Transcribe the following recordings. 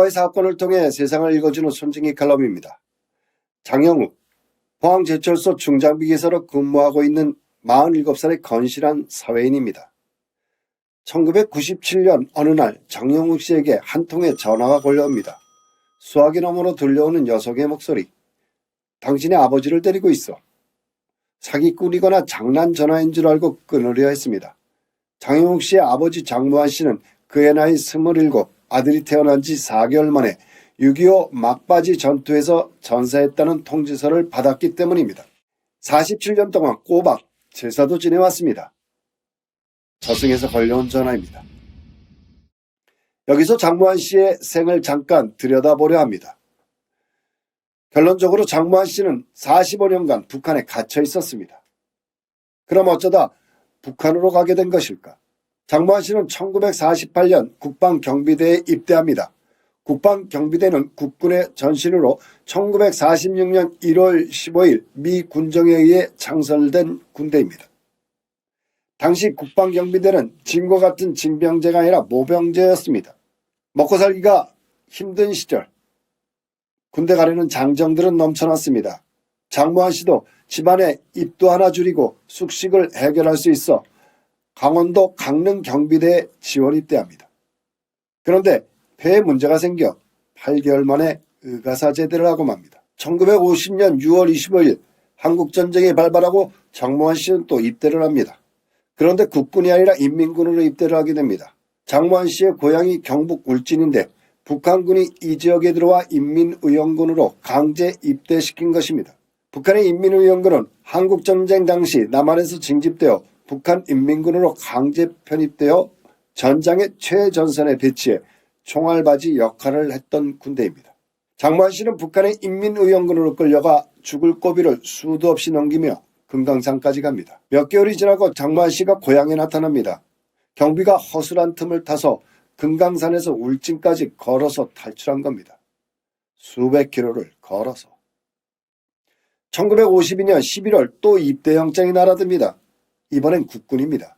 과거의 사건을 통해 세상을 읽어주는 손증이 칼럼입니다. 장영욱, 포항제철소 중장비기사로 근무하고 있는 47살의 건실한 사회인입니다. 1997년 어느 날 장영욱 씨에게 한 통의 전화가 걸려옵니다. 수화기 너머로 들려오는 여성의 목소리. 당신의 아버지를 데리고 있어. 사기꾼이거나 장난 전화인 줄 알고 끊으려 했습니다. 장영욱 씨의 아버지 장무환 씨는 그의 나이 27, 아들이 태어난 지 4개월 만에 6.25 막바지 전투에서 전사했다는 통지서를 받았기 때문입니다. 47년 동안 꼬박 제사도 지내왔습니다. 저승에서 걸려온 전화입니다. 여기서 장무환 씨의 생을 잠깐 들여다보려 합니다. 결론적으로 장무환 씨는 45년간 북한에 갇혀 있었습니다. 그럼 어쩌다 북한으로 가게 된 것일까? 장무환 씨는 1948년 국방경비대에 입대합니다. 국방경비대는 국군의 전신으로 1946년 1월 15일 미 군정에 의해 창설된 군대입니다. 당시 국방경비대는 지금과 같은 징병제가 아니라 모병제였습니다. 먹고 살기가 힘든 시절 군대 가려는 장정들은 넘쳐났습니다. 장무환 씨도 집안에 입도 하나 줄이고 숙식을 해결할 수 있어 강원도 강릉 경비대에 지원 입대합니다. 그런데 폐에 문제가 생겨 8개월 만에 의가사제대를 하고 맙니다. 1950년 6월 25일 한국전쟁이 발발하고 장무환 씨는 또 입대를 합니다. 그런데 국군이 아니라 인민군으로 입대를 하게 됩니다. 장무환 씨의 고향이 경북 울진인데 북한군이 이 지역에 들어와 인민의용군으로 강제 입대시킨 것입니다. 북한의 인민의용군은 한국전쟁 당시 남한에서 징집되어 북한 인민군으로 강제 편입되어 전장의 최전선에 배치해 총알바지 역할을 했던 군대입니다. 장무환 씨는 북한의 인민의용군으로 끌려가 죽을 고비를 수도 없이 넘기며 금강산까지 갑니다. 몇 개월이 지나고 장무환 씨가 고향에 나타납니다. 경비가 허술한 틈을 타서 금강산에서 울진까지 걸어서 탈출한 겁니다. 수백 킬로를 걸어서. 1952년 11월 또 입대영장이 날아듭니다. 이번엔 국군입니다.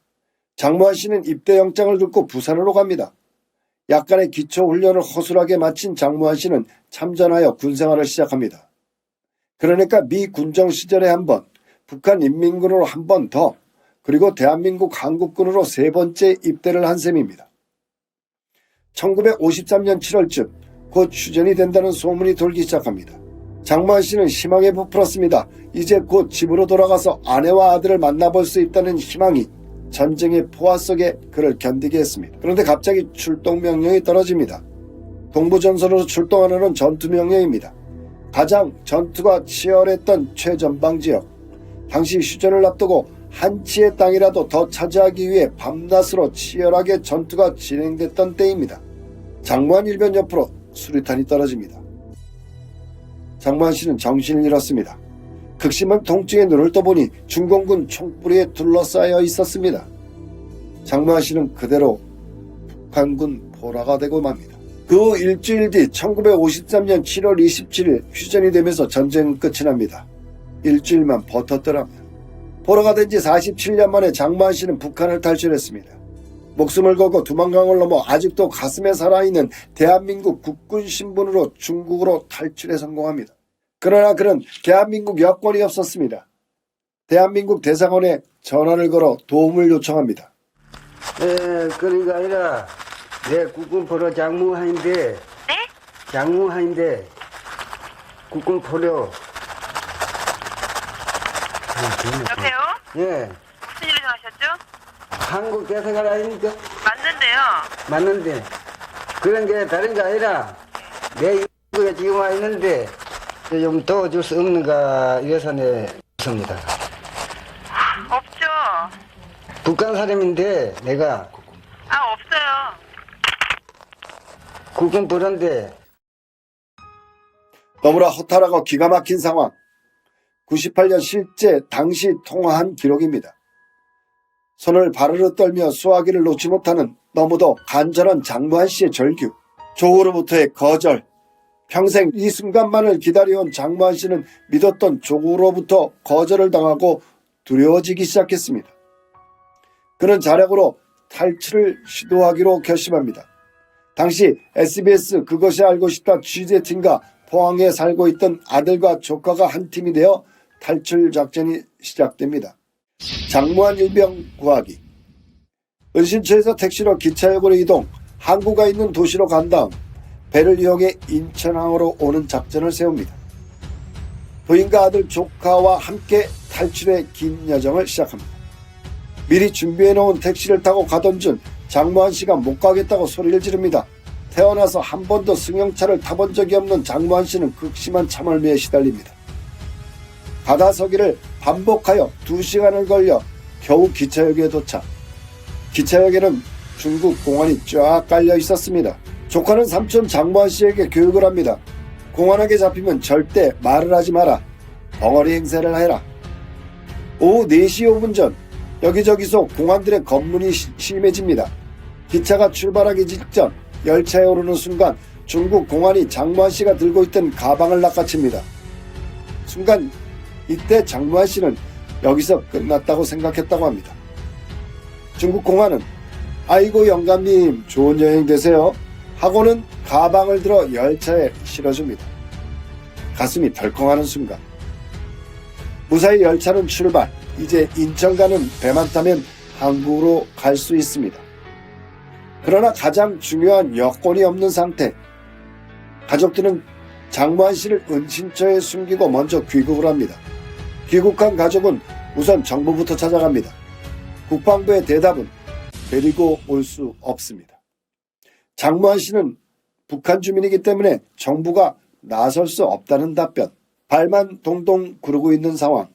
장무환 씨는 입대영장을 듣고 부산으로 갑니다. 약간의 기초훈련을 허술하게 마친 장무환 씨는 참전하여 군생활을 시작합니다. 그러니까 미 군정 시절에 한 번, 북한 인민군으로 한 번 더, 그리고 대한민국 한국군으로 3번째 입대를 한 셈입니다. 1953년 7월쯤 곧 휴전이 된다는 소문이 돌기 시작합니다. 장무환 씨는 희망에 부풀었습니다. 이제 곧 집으로 돌아가서 아내와 아들을 만나볼 수 있다는 희망이 전쟁의 포화 속에 그를 견디게 했습니다. 그런데 갑자기 출동 명령이 떨어집니다. 동부전선으로 출동하는 전투명령입니다. 가장 전투가 치열했던 최전방 지역, 당시 휴전을 앞두고 한치의 땅이라도 더 차지하기 위해 밤낮으로 치열하게 전투가 진행됐던 때입니다. 장무환 일변 옆으로 수류탄이 떨어집니다. 장무환 씨는 정신을 잃었습니다. 극심한 통증에 눈을 떠보니 중공군 총뿌리에 둘러싸여 있었습니다. 장무환 씨는 그대로 북한군 포로가 되고 맙니다. 그 일주일 뒤 1953년 7월 27일 휴전이 되면서 전쟁은 끝이 납니다. 일주일만 버텼더라고요. 포로가 된 지 47년 만에 장무환 씨는 북한을 탈출했습니다. 목숨을 걸고 두만강을 넘어 아직도 가슴에 살아있는 대한민국 국군 신분으로 중국으로 탈출에 성공합니다. 그러나 그는 대한민국 여권이 없었습니다. 대한민국 대사관에 전화를 걸어 도움을 요청합니다. 그러니까 아니라 내 국군 포로 장무환인데. 네? 장무환인데 국군 포로. 여보세요? 예. 무슨 일로 전화하셨죠? 한국 대사관 아닙니까? 맞는데요. 맞는데 그런 게 다른 게 아니라 내 이국에 지금 와 있는데 좀 도와줄 수 없는가 이래서 내 섭니다. 없죠. 북한 사람인데 내가 없어요. 국군 포로인데. 너무나 허탈하고 기가 막힌 상황. 98년 실제 당시 통화한 기록입니다. 손을 바르르 떨며 수화기를 놓지 못하는 너무도 간절한 장무환 씨의 절규, 조우로부터의 거절, 평생 이 순간만을 기다려온 장무환 씨는 믿었던 조우로부터 거절을 당하고 두려워지기 시작했습니다. 그는 자력으로 탈출을 시도하기로 결심합니다. 당시 SBS 그것이 알고 싶다 취재팀과 포항에 살고 있던 아들과 조카가 한 팀이 되어 탈출 작전이 시작됩니다. 장무한 일병 구하기. 은신처에서 택시로 기차역으로 이동, 항구가 있는 도시로 간 다음 배를 이용해 인천항으로 오는 작전을 세웁니다. 부인과 아들 조카와 함께 탈출의 긴 여정을 시작합니다. 미리 준비해놓은 택시를 타고 가던 중 장무한 씨가 못 가겠다고 소리를 지릅니다. 태어나서 한 번도 승용차를 타본 적이 없는 장무한 씨는 극심한 참을미에 시달립니다. 가다서기를 반복하여 2시간을 걸려 겨우 기차역에 도착. 기차역에는 중국 공안이 쫙 깔려 있었습니다. 조카는 삼촌 장무한 씨에게 교육을 합니다. 공안에게 잡히면 절대 말을 하지 마라. 벙어리 행세를 해라. 오후 4시 5분 전 여기저기서 공안들의 검문이 심해집니다. 기차가 출발하기 직전 열차에 오르는 순간 중국 공안이 장무한 씨가 들고 있던 가방을 낚아챕니다. 순간 이때 장무한 씨는 여기서 끝났다고 생각했다고 합니다. 중국 공안은 아이고 영감님 좋은 여행 되세요 하고는 가방을 들어 열차에 실어줍니다. 가슴이 덜컹하는 순간 무사히 열차는 출발. 이제 인천 가는 배만 타면 한국으로 갈 수 있습니다. 그러나 가장 중요한 여권이 없는 상태. 가족들은 장무한 씨를 은신처에 숨기고 먼저 귀국을 합니다. 귀국한 가족은 우선 정부부터 찾아갑니다. 국방부의 대답은 데리고 올 수 없습니다. 장무한 씨는 북한 주민이기 때문에 정부가 나설 수 없다는 답변. 발만 동동 구르고 있는 상황.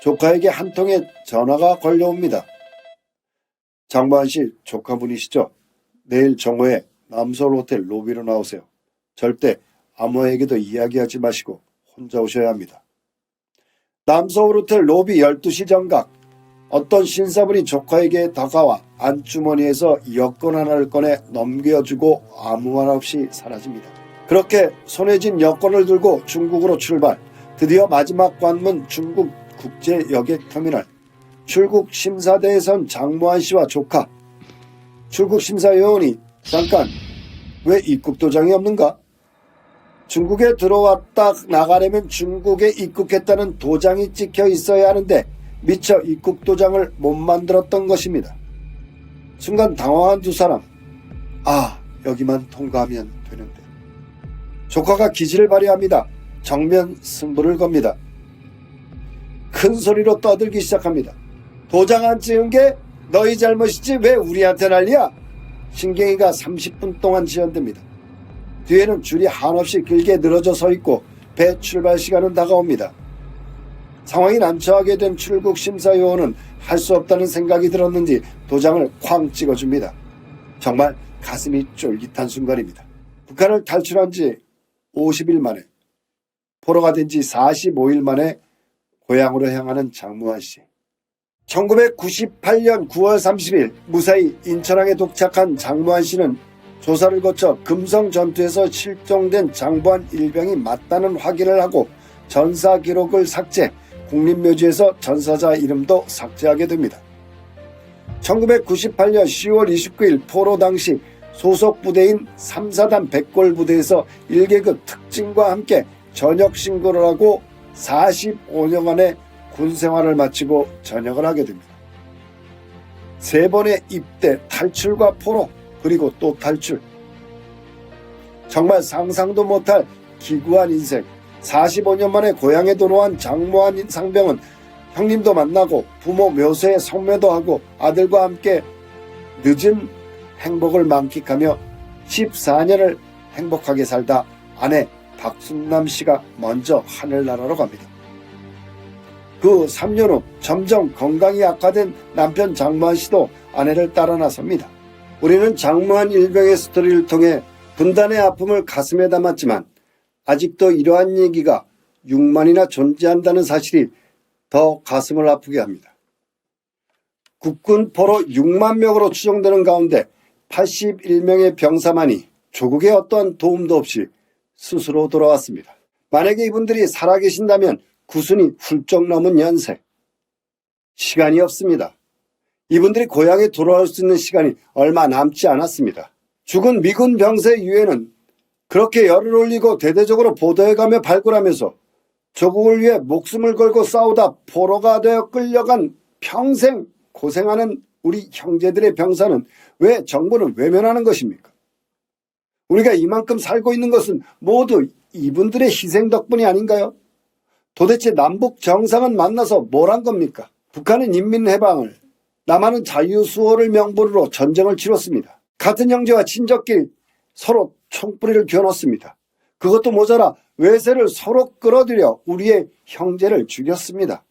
조카에게 한 통의 전화가 걸려옵니다. 장무한 씨 조카분이시죠? 내일 정오에 남서울 호텔 로비로 나오세요. 절대 아무에게도 이야기하지 마시고 혼자 오셔야 합니다. 남서울 호텔 로비 12시 정각. 어떤 신사분이 조카에게 다가와 안주머니에서 여권 하나를 꺼내 넘겨주고 아무 말 없이 사라집니다. 그렇게 손에 쥔 여권을 들고 중국으로 출발. 드디어 마지막 관문 중국 국제여객터미널. 출국 심사대에 선 장무한 씨와 조카. 출국 심사요원이 잠깐 왜 입국 도장이 없는가? 중국에 들어왔다 나가려면 중국에 입국했다는 도장이 찍혀 있어야 하는데 미처 입국 도장을 못 만들었던 것입니다. 순간 당황한 두 사람. 아, 여기만 통과하면 되는데. 조카가 기지를 발휘합니다. 정면 승부를 겁니다. 큰 소리로 떠들기 시작합니다. 도장 안 찍은 게 너희 잘못이지 왜 우리한테 난리야? 신경이가 30분 동안 지연됩니다. 뒤에는 줄이 한없이 길게 늘어져 서 있고 배 출발 시간은 다가옵니다. 상황이 난처하게 된 출국 심사요원은 할 수 없다는 생각이 들었는지 도장을 쾅 찍어줍니다. 정말 가슴이 쫄깃한 순간입니다. 북한을 탈출한 지 50일 만에, 포로가 된 지 45일 만에 고향으로 향하는 장무한 씨. 1998년 9월 30일 무사히 인천항에 도착한 장무한 씨는 조사를 거쳐 금성 전투에서 실종된 장무한 일병이 맞다는 확인을 하고 전사 기록을 삭제, 국립묘지에서 전사자 이름도 삭제하게 됩니다. 1998년 10월 29일 포로 당시 소속 부대인 3사단 백골 부대에서 1계급 특징과 함께 전역 신고를 하고 45년간의 군생활을 마치고 전역을 하게 됩니다. 3번의 입대, 탈출과 포로, 그리고 또 탈출. 정말 상상도 못할 기구한 인생. 45년 만에 고향에 돌아온 장무한 상병은 형님도 만나고 부모 묘소에 성묘도 하고 아들과 함께 늦은 행복을 만끽하며 14년을 행복하게 살다 아내 박순남 씨가 먼저 하늘나라로 갑니다. 그 3년 후 점점 건강이 악화된 남편 장무한 씨도 아내를 따라 나섭니다. 우리는 장무한 일병의 스토리를 통해 분단의 아픔을 가슴에 담았지만 아직도 이러한 얘기가 6만이나 존재한다는 사실이 더 가슴을 아프게 합니다. 국군 포로 6만 명으로 추정되는 가운데 81명의 병사만이 조국의 어떠한 도움도 없이 스스로 돌아왔습니다. 만약에 이분들이 살아계신다면 구순이 훌쩍 넘은 연세. 시간이 없습니다. 이분들이 고향에 돌아올 수 있는 시간이 얼마 남지 않았습니다. 죽은 미군 병사의 유해는 그렇게 열을 올리고 대대적으로 보도해가며 발굴하면서 조국을 위해 목숨을 걸고 싸우다 포로가 되어 끌려간 평생 고생하는 우리 형제들의 병사는 왜 정부는 외면하는 것입니까? 우리가 이만큼 살고 있는 것은 모두 이분들의 희생 덕분이 아닌가요? 도대체 남북 정상은 만나서 뭘 한 겁니까? 북한은 인민해방을, 남한은 자유수호를 명분으로 전쟁을 치렀습니다. 같은 형제와 친척끼리 서로 총뿌리를 겨눴습니다. 그것도 모자라 외세를 서로 끌어들여 우리의 형제를 죽였습니다.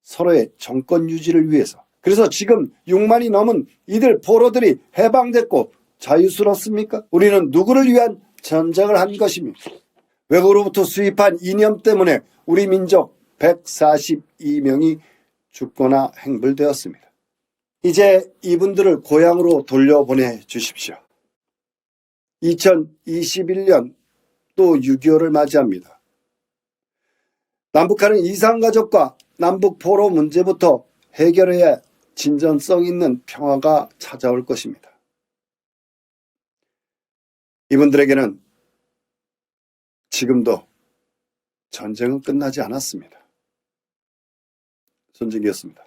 서로의 정권 유지를 위해서. 그래서 지금 6만이 넘은 이들 포로들이 해방됐고 자유스럽습니까? 우리는 누구를 위한 전쟁을 한 것입니까? 외국으로부터 수입한 이념 때문에 우리 민족 142명이 죽거나 행불되었습니다. 이제 이분들을 고향으로 돌려보내 주십시오. 2021년 또 6.25를 맞이합니다. 남북한은 이산가족과 남북 포로 문제부터 해결해야 진전성 있는 평화가 찾아올 것입니다. 이분들에게는 지금도 전쟁은 끝나지 않았습니다. 손진기였습니다.